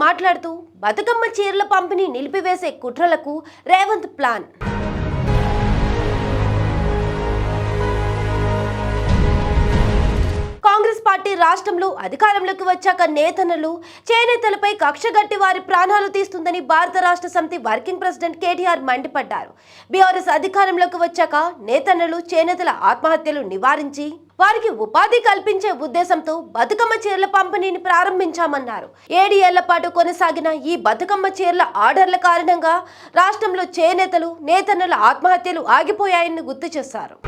మాట్లాడుతూ బతుకమ్మ చీరల పంపిణీ నిలిపివేసే కుట్రలకు రేవంత్ ప్లాన్. కాంగ్రెస్ పార్టీ రాష్ట్రంలో అధికారంలోకి వచ్చాక నేతన్నలు చేనేతలపై కక్షగట్టి వారి ప్రాణాలు తీస్తుందని భారత రాష్ట్ర సమితి వర్కింగ్ ప్రెసిడెంట్ కేటీఆర్ మండిపడ్డారు. బీఆర్ఎస్ అధికారంలోకి వచ్చాక నేతన్నలు చేనేతల ఆత్మహత్యలు నివారించి వారికి ఉపాధి కల్పించే ఉద్దేశంతో బతుకమ్మ చీరల పంపిణీని ప్రారంభించామన్నారు. 7 ఏళ్ల పాటు కొనసాగిన ఈ బతుకమ్మ చీరల ఆర్డర్ల కారణంగా రాష్ట్రంలో చేనేతలు నేతన్నల ఆత్మహత్యలు ఆగిపోయాయని గుర్తు చేశారు.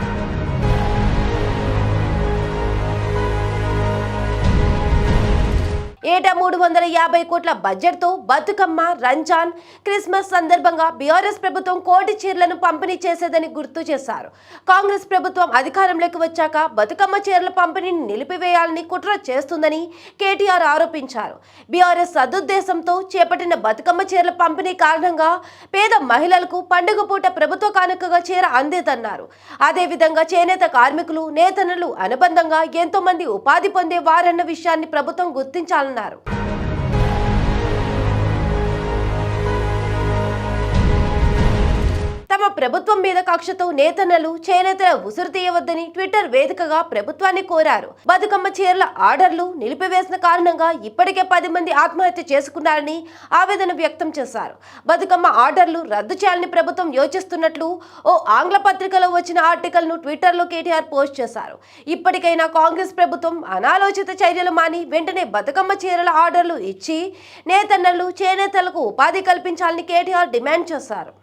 ఏటా 350 కోట్ల బడ్జెట్తో బతుకమ్మ, రంజాన్, క్రిస్మస్ సందర్భంగా బీఆర్ఎస్ ప్రభుత్వం కోటి చీరలను పంపిణీ చేసేదని గుర్తు చేశారు. కాంగ్రెస్ ప్రభుత్వం అధికారంలోకి వచ్చాక బతుకమ్మ చీరల పంపిణీని నిలిపివేయాలని కుట్ర చేస్తుందని కేటీఆర్ ఆరోపించారు. బీఆర్ఎస్ సదుద్దేశంతో చేపట్టిన బతుకమ్మ చీరల పంపిణీ కారణంగా పేద మహిళలకు పండుగ పూట ప్రభుత్వ కానుకగా చీర అందేదన్నారు. అదేవిధంగా చేనేత కార్మికులు, నేతన్నలు అనుబంధంగా ఎంతో మంది ఉపాధి పొందే వారన్న విషయాన్ని ప్రభుత్వం గుర్తించాలన్నారు. తమ ప్రభుత్వం మీద కక్షతో నేతన్నలు చేనేతల ఉసురు తీయవద్దని ట్విట్టర్ వేదికగా ప్రభుత్వాన్ని కోరారు. బతుకమ్మ చీరల ఆర్డర్లు నిలిపివేసిన కారణంగా ఇప్పటికే 10 మంది ఆత్మహత్య చేసుకున్నారని ఆవేదన వ్యక్తం చేశారు. బతుకమ్మ ఆర్డర్లు రద్దు చేయాలని ప్రభుత్వం యోచిస్తున్నట్లు ఓ ఆంగ్ల పత్రికలో వచ్చిన ఆర్టికల్ను ట్విట్టర్లో కేటీఆర్ పోస్ట్ చేశారు. ఇప్పటికైనా కాంగ్రెస్ ప్రభుత్వం అనాలోచిత చర్యలు మాని వెంటనే బతుకమ్మ చీరల ఆర్డర్లు ఇచ్చి నేతన్నలు చేనేతలకు ఉపాధి కల్పించాలని కేటీఆర్ డిమాండ్ చేశారు.